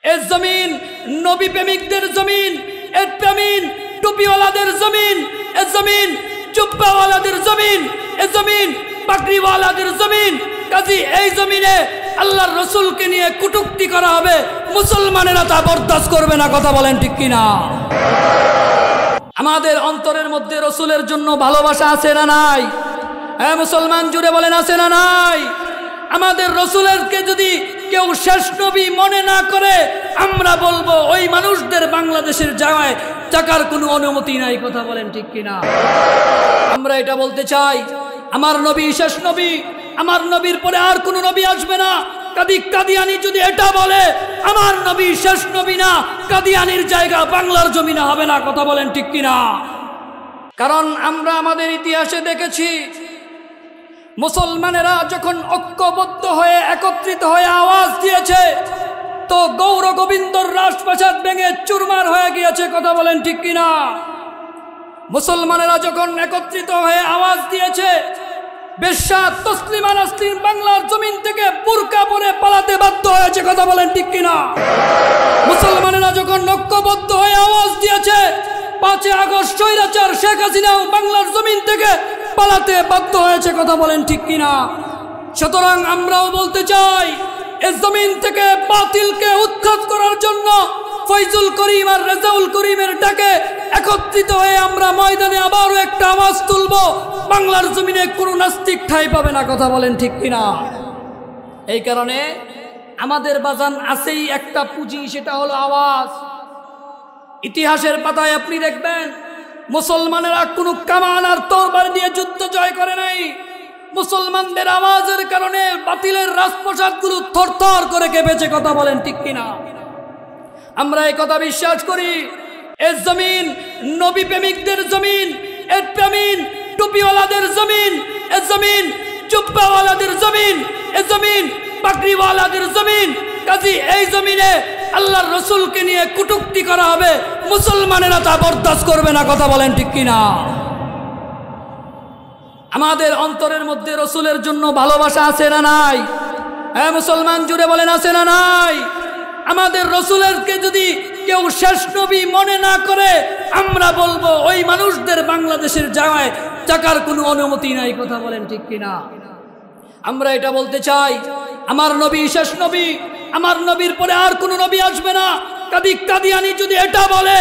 এ জমিন নবী প্রেমিকদের জমিন, এ জমিন টুপিওয়ালাদের জমিন, এ জমিন জুব্বাওয়ালাদের জমিন, এ জমিন পাগড়িওয়ালাদের জমিন। কাজী এই জমিনে আল্লাহর রসুলকে নিয়ে কটূক্তি করা হবে, মুসলমানেরা তা বরদাস্ত করবে না। কথা বলেন ঠিক কিনা? আমাদের অন্তরের মধ্যে রসুলের জন্য ভালোবাসা আছে না নাই? হ্যাঁ মুসলমান জুড়ে বলেন আছে না নাই? আমাদের রসুলেরকে যদি কেউ শেষ নবী মনে না করে, আমরা বলবো ওই মানুষদের বাংলাদেশের জায়গায় থাকার কোনো অনুমতি নাই। কথা বলেন ঠিক কিনা? আমরা এটা বলতে চাই, আমার নবী শেষ নবী, আমার নবীর পরে আর কোনো নবী আসবে না। কাদিয়ানি যদি এটা বলে আমার নবী শেষ নবী না, কাদিয়ানির জায়গা বাংলার জমিনে হবে না। কথা বলেন ঠিক কিনা? কারণ আমরা আমাদের ইতিহাসে দেখেছি, মুসলমানেরা যখন ঐক্যবদ্ধ হয়ে একত্রিত হয়ে আওয়াজ দিয়েছে, তো গৌর গোবিন্দর রাজপ্রাসাদ ভেঙে চুরমার হয়ে গিয়েছে। কথা বলেন ঠিক কিনা? মুসলমানেরা যখন একত্রিত হয়ে আওয়াজ দিয়েছে, বেশ্যা তসলিমা নাসরিন বাংলার জমিন থেকে বুরকা পরে পালাতে বাধ্য হয়েছে। কথা বলেন ঠিক কিনা? মুসলমানেরা যখন ঐক্যবদ্ধ হয়ে আওয়াজ দিয়েছে, 5 আগস্ট স্বৈরাচার শেখ হাসিনাও বাংলার জমিন থেকে পালাতে বাধ্য হয়েছে। কথা বলেন ঠিক কিনা? সুতরাং আমরাও বলতে চাই, এই জমিন থেকে বাতিলকে উৎখাত করার জন্য ফয়জুল করিম আর রেজাউল করিমের ডাকে একত্রিত হয়ে আমরা ময়দানে আবারও একটা আওয়াজ তুলব। বাংলার জমিনে কোনো নাস্তিক ঠাঁই পাবে না। কথা বলেন ঠিক কিনা? এই কারণে আমাদের বাজান আছেই একটা পুঁজি, সেটা হলো আওয়াজ। ইতিহাসের পাতায় আপনি দেখবেন, মুসলমানেরা কোনো কামান আর তরবারি দিয়ে যুদ্ধ জয় করে নাই। মুসলমানদের আওয়াজের কারণে বাতিলের রাজপ্রাসাদগুলো থরথর করে কেঁপেছে। কথা বলেন ঠিক কিনা? আমরা এই কথা বিশ্বাস করি, এ জমিন নবী প্রেমিকদের জমিন, এ জমিন টুপিওয়ালাদের জমিন, এ জমিন জুব্বাওয়ালাদের জমিন, এ জমিন পাগড়িওয়ালাদের জমিন। কাজী এই জমিনে আল্লাহর রসুলকে নিয়ে কটূক্তি করা হবে, মুসলমানেরা তা বরদাস্ত করবে না। কথা বলেন ঠিক কিনা? আমাদের অন্তরের মধ্যে রসুলের জন্য ভালোবাসা আছে না নাই? হ্যাঁ মুসলমান জুড়ে বলেন আছে না নাই? আমাদের রসুলেরকে যদি কেউ শেষ নবী মনে না করে, আমরা বলবো ওই মানুষদের বাংলাদেশের জায়গায় থাকার কোনো অনুমতি নাই। কথা বলেন ঠিক কিনা? আমরা এটা বলতে চাই, আমার নবী শেষ নবী, আমার নবীর পরে আর কোনো নবী আসবে না। কাদিয়ানি যদি এটা বলে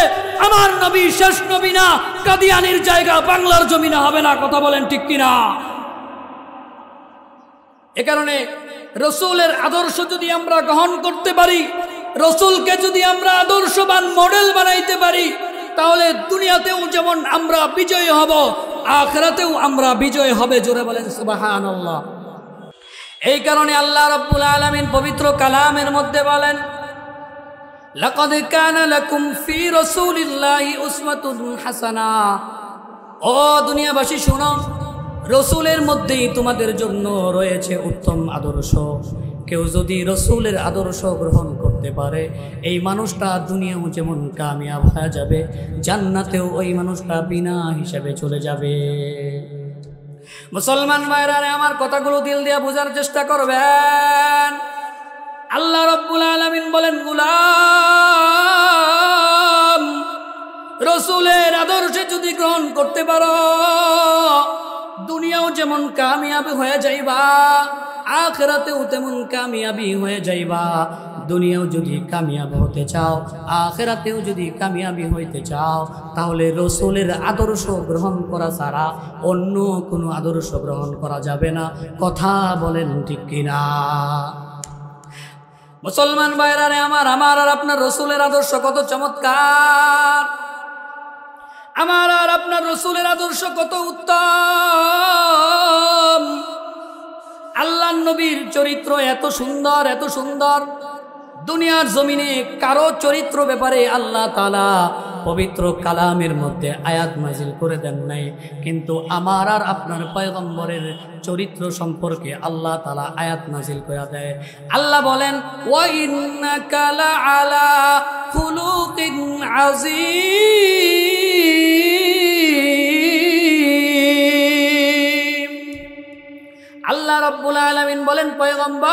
আমার নবী শেষ নবী না, কাদিয়ানির জায়গা বাংলার জমিনে হবে না। কথা বলেন ঠিক কিনা? এ কারণে রসুলের আদর্শ যদি আমরা গ্রহণ করতে পারি, রসুলকে যদি আমরা আদর্শবান মডেল বানাইতে পারি, তাহলে দুনিয়াতেও যেমন আমরা বিজয়ী হব, আখিরাতেও আমরা বিজয়ী হবে। জোরে বলেন সুবহানাল্লাহ। এই কারণে আল্লাহ রাব্বুল আলামিন পবিত্র কালামের মধ্যে বলেন, লাকাদ কানা লাকুম ফি রাসূলিল্লাহি উসওয়াতুন হাসানা। ও দুনিয়াবাসী শুনো, রসুলের মধ্যেই তোমাদের জন্য রয়েছে উত্তম আদর্শ। কেউ যদি রসুলের আদর্শ গ্রহণ করতে পারে, এই মানুষটা দুনিয়াও যেমন কামিয়াব হয়ে যাবে, জান্নাতেও ওই মানুষটা বিনা হিসাবে চলে যাবে। মুসলমান ভাইরা, আমার কথাগুলো দিল দিয়ে বোঝার চেষ্টা করবেন। আল্লাহ রাব্বুল আলামিন বলেন, গোলাম রসুলের আদর্শে যদি গ্রহণ করতে পারো, দুনিয়াও যেমন কামিয়াবি হয়ে যাইবা, আখিরাতেও তেমন কামিয়াবি হয়ে যাইবা। দুনিয়াও যদি কামিয়াব হতে চাও, আখিরাতেও যদি কামিয়াবি হইতে চাও, তাহলে রসুলের আদর্শ গ্রহণ করা ছাড়া অন্য কোনো আদর্শ গ্রহণ করা যাবে না। কথা বলেন ঠিক কিনা? মুসলমান ভাইরা আমার আর আপনার রসুলের আদর্শ কত চমৎকার! আমার আর আপনার রসুলের আদর্শ কত উত্তম! আল্লাহর নবীর চরিত্র এত সুন্দর, এত সুন্দর। দুনিয়ার জমিনে কারো চরিত্র ব্যাপারে আল্লাহ তাআলা পবিত্র কালামের মধ্যে আয়াত নাজিল করে দেন নাই, কিন্তু আমার আর আপনার পয়গম্বরের চরিত্র সম্পর্কে আল্লাহ তাআলা আয়াত নাজিল করে দেয়। আল্লাহ বলেন, ওয়া ইন্নাকা লাআলা খুলুকিন আযীম। আল্লাহ রাব্বুল আলামিন বলেন, পয়গম্বর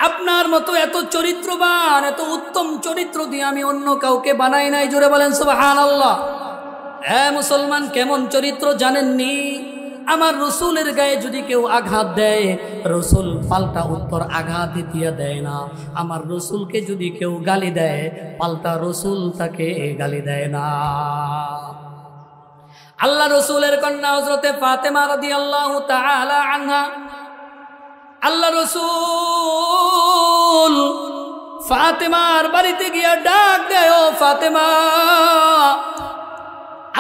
আপনার আমার মতো এত চরিত্রবান, এত উত্তম চরিত্র দিয়ে আমি অন্য কাউকে বানাই নাই। জোরে বলেন সুবহানাল্লাহ। হ্যাঁ মুসলমান, কেমন চরিত্র জানেননি? আমার রসুলের গায়ে যদি কেউ আঘাত দেয়, রসুল পাল্টা উত্তর আঘাত দিয়ে দেয় না। আমার রসুলকে যদি কেউ গালি দেয়, পাল্টা রসুল তাকে গালি দেয় না। আল্লাহ রসুলের কন্যা হযরতে ফাতেমা রাদিয়াল্লাহু তাআলা আনহা, আল্লাহ রসুল ফাতেমার বাড়িতে গিয়া ডাক দেয়, ও ফাতেমা,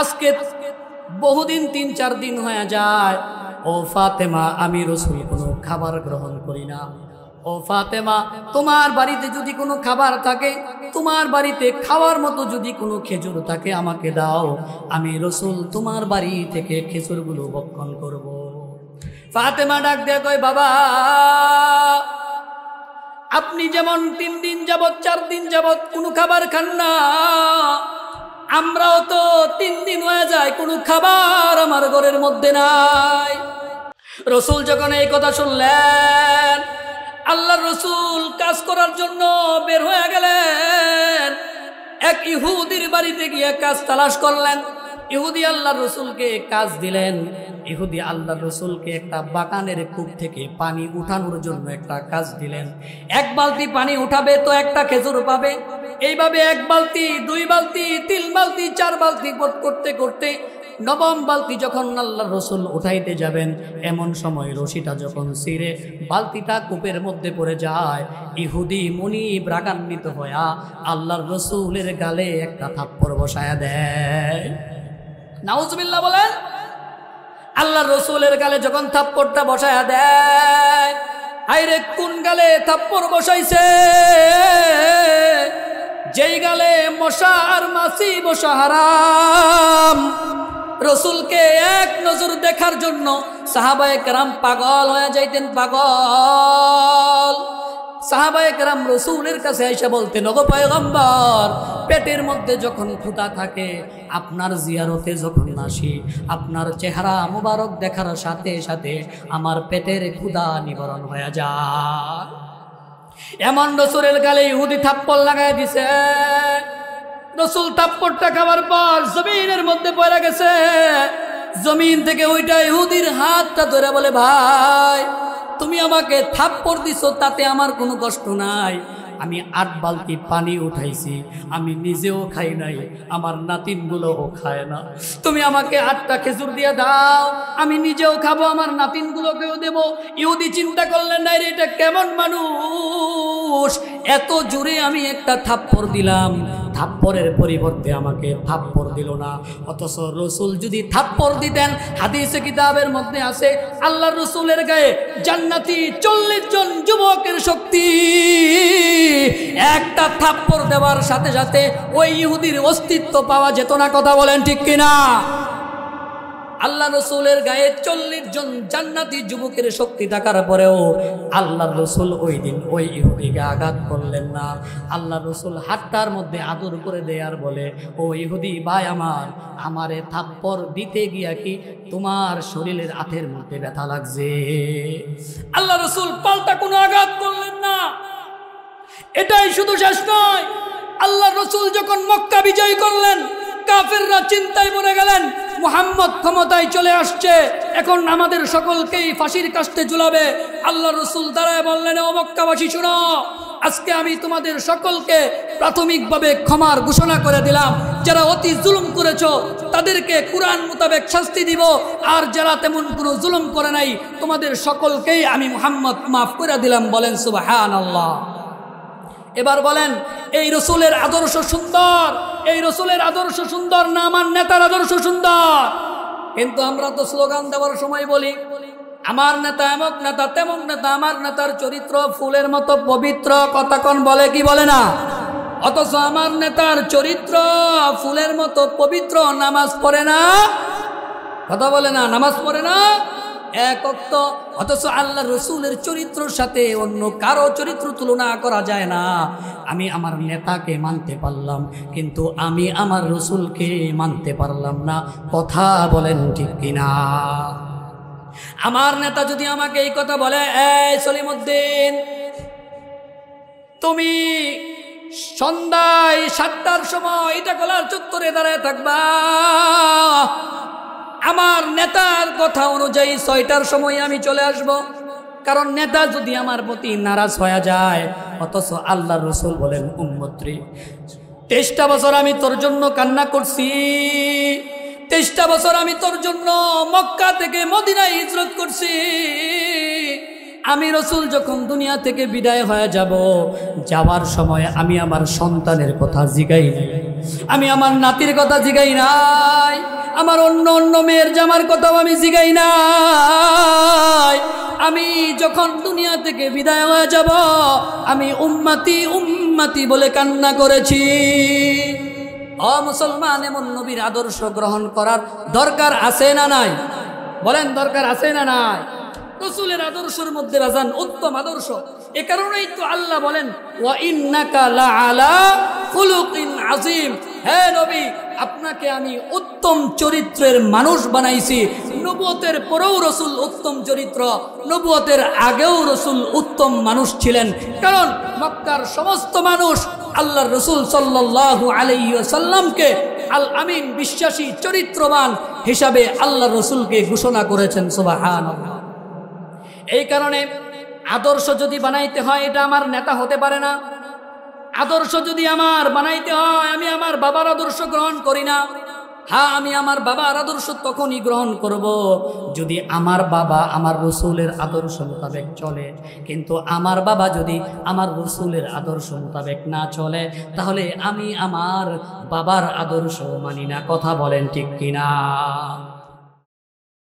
আজকে বহুদিন 3-4 দিন হয়ে যায়, ও ফাতেমা আমি রসুল কোনো খাবার গ্রহণ করি না। ও ফাতেমা, তোমার বাড়িতে যদি কোনো খাবার থাকে, তোমার বাড়িতে খাওয়ার মতো যদি কোনো খেজুর থাকে আমাকে দাও, আমি রসুল তোমার বাড়ি থেকে খেজুরগুলো ভক্ষণ করব। ফাতেমা ডাক দিয়ে কয়, বাবা আপনি যেমন 3 দিন যাবত 4 দিন যাবত কোনো খাবার খান না, আমরাও তো 3 দিন হয়ে যায় কোনো খাবার আমার ঘরের মধ্যে নাই। রসুল যখন এই কথা শুনলেন, আল্লাহর রসুল কাজ করার জন্য বের হয়ে গেলেন। এক ইহুদির বাড়িতে গিয়ে কাজ তালাশ করলেন। ইহুদি আল্লাহর রসুলকে কাজ দিলেন। ইহুদি আল্লাহর রসুলকে একটা বাগানের কূপ থেকে পানি উঠানোর জন্য একটা কাজ দিলেন। 1 বালতি পানি উঠাবে তো একটা খেজুর পাবে। এইভাবে 1 বালতি, 2 বালতি, 3 বালতি, 4 বালতি করতে করতে 9ম বালতি যখন আল্লাহর রসুল উঠাইতে যাবেন, এমন সময় রশিটা যখন ছিঁড়ে বালতিটা কূপের মধ্যে পড়ে যায়, ইহুদি মুনিব রাগান্বিত হইয়া আল্লাহর রসুলের গালে একটা থাপ্পড় বসায়া দেয়। নাউজুবিল্লাহ বলেন। আল্লাহর রসুলের গালে যখন থাপ্পড়টা বসায়া দেয়, আইরে কোন গালে থাপ্পড় বসাইছে? যেই গালে মশা আর মাছি বসা হারাম। রসুলকে এক নজর দেখার জন্য সাহাবায়ে কেরাম পাগল হয়ে যাইতেন, পাগল। সাহাবায়ে কেরাম রসুলের কাছে এসে বলতেন, ওগো পয়গম্বর, পেটের মধ্যে যখন ক্ষুধা থাকে, আপনার জিয়ারতে যখন আসি, আপনার চেহারা মুবারক দেখার সাথে সাথে আমার পেটের ক্ষুধা নিবারণ হয়ে যায়। এমন রসুলের গালে ইহুদি থাপ্পড় লাগাই দিছে। রসুল থাপ্পড়টা খাবার পর জমিনের মধ্যে পড়ে গেছে। জমিন থেকে ওইটা ইহুদির হাতটা ধরে বলে, ভাই তুমি আমাকে থাপ্পড় দিছো, তাতে আমার কোনো কষ্ট নাই। আমি 8 বালতি পানি উঠাইছি, আমি নিজেও খাই নাই, আমার নাতিনগুলোও খায় না। তুমি আমাকে 8টা খেজুর দিয়ে দাও, আমি নিজেও খাবো, আমার নাতিনগুলোকেও দেব। ইহুদি চিন্তা করলেন, না রে, এটা কেমন মানুষ, এত জোরে আমি একটা থাপ্পড় দিলাম, থাপ্পড়ের পরিবর্তে আমাকে থাপ্পড় দিল না। অথচ রসুল যদি থাপ্পড় দিতেন, হাদিসে কিতাবের মধ্যে আছে আল্লাহর রসুলের গায়ে জান্নাতি 40 জন যুবকের শক্তি। একটা থাপ্পড় দেওয়ার সাথে সাথে ওই ইহুদির অস্তিত্ব পাওয়া যেত না। কথা বলেন ঠিক কিনা? আল্লাহ রসুলের গায়ে 40 জন জান্নাতি যুবকের শক্তি থাকার পরেও আল্লাহ রসুল ওই দিন ওই ইহুদিকে আঘাত করলেন না। আল্লাহ রসুল হাতটার মধ্যে আদর করে দেয়ার বলে, ও ইহুদি ভাই আমার, আমারে থাপ্পড় দিতে গিয়া কি তোমার শরীরের হাতের মধ্যে ব্যথা লাগছে? আল্লাহ রসুল পাল্টা কোনো আঘাত করলেন না। এটাই শুধু শেষ নয়, আল্লাহ রসুল যখন মক্কা বিজয় করলেন, কাফেররা চিন্তায় পড়ে গেলেন, মুহাম্মদ ক্ষমতায় চলে আসছে, এখন আমাদের সকলকেই ফাঁসির কাস্টে ঝুলাবে। আল্লাহ রসুল দাঁড়ায় বললেন, ও মক্কাবাসী শুনো, আজকে আমি তোমাদের সকলকে প্রাথমিকভাবে ক্ষমার ঘোষণা করে দিলাম। যারা অতি জুলুম করেছো তাদেরকে কুরআন মোতাবেক শাস্তি দিব, আর যারা তেমন কোনো জুলুম করে নাই তোমাদের সকলকেই আমি মুহাম্মদ মাফ করে দিলাম। বলেন সুবহানাল্লাহ। এবার বলেন, এই রসুলের আদর্শ সুন্দর, এই রসুলের আদর্শ সুন্দর না আমার নেতার আদর্শ সুন্দর? কিন্তু আমরা তো স্লোগান দেওয়ার সময় বলি, আমার নেতা এমক নেতা তেমন নেতা, আমার নেতার চরিত্র ফুলের মতো পবিত্র। কতক্ষণ বলে কি বলে না? অথচ আমার নেতার চরিত্র ফুলের মতো পবিত্র, নামাজ পড়ে না। কথা বলে না, নামাজ পড়ে না এক ওয়াক্ত। অথচ আল্লাহ রসুলের চরিত্রের সাথে অন্য কারো চরিত্র তুলনা করা যায় না। আমি আমার নেতাকে মানতে পারলাম, কিন্তু আমি আমার রসুলকে মানতে পারলাম না। কথা বলেন ঠিক কিনা? আমার নেতা যদি আমাকে এই কথা বলে, এই সলিমউদ্দিন, তুমি সন্ধ্যায় 7টার সময় এটা কলার চত্বরে দাঁড়ায় থাকবা, আমার নেতার কথা অনুযায়ী 6টার সময় আমি চলে আসব। কারণ নেতা যদি আমার প্রতি নারাজ হয়ে যায়, অথচ আল্লাহর রাসূল বলেন উম্মতরে 23টা বছর আমি তোর জন্য কান্না করছি, 23টা বছর আমি তোর জন্য মক্কা থেকে মদিনায় হিজরত করছি। আমি রাসূল যখন দুনিয়া থেকে বিদায় হয়ে যাব, যাওয়ার সময় আমি আমার সন্তানের কথা জিগাই নাই, আমি আমার নাতির কথা জিগাই নাই, আমার অন্য অন্য মেয়ের জামার কথাও আমি জিগাই নাই। আমি যখন দুনিয়া থেকে বিদায় হয়ে যাব, আমি উম্মতি উম্মতি বলে কান্না করেছি। ও মুসলমান, এমন নবীর আদর্শ গ্রহণ করার দরকার আছে না নাই? বলেন দরকার আছে না নাই? রাসূলের আদর্শের মধ্যে রাজান উত্তম আদর্শ। এ কারণেই তো আল্লাহ বলেন ওয়া ইন্নাকা লাআলা খুলুকিন আযীম, হে নবী আপনাকে আমি উত্তম চরিত্রের মানুষ বানাইছি। নবুয়তের পরেও রাসূল উত্তম চরিত্র, নবুয়তের আগেও রাসূল উত্তম মানুষ ছিলেন। কারণ মক্কার সমস্ত মানুষ আল্লাহর রাসূল সাল্লাল্লাহু আলাইহি ওয়াসাল্লামকে আল আমিন, বিশ্বাসী চরিত্রবান হিসাবে আল্লাহর রাসূলকে ঘোষণা করেছেন। সুবহানাল্লাহ। এই কারণে আদর্শ যদি বানাইতে হয়, এটা আমার নেতা হতে পারে না। আদর্শ যদি আমার বানাইতে হয়, আমি আমার বাবার আদর্শ গ্রহণ করি না। হ্যাঁ, আমি আমার বাবার আদর্শ তখনই গ্রহণ করব যদি আমার বাবা আমার রাসূলের আদর্শ মোতাবেক চলে। কিন্তু আমার বাবা যদি আমার রাসূলের আদর্শ মোতাবেক না চলে, তাহলে আমি আমার বাবার আদর্শ মানি না। কথা বলেন ঠিক কিনা?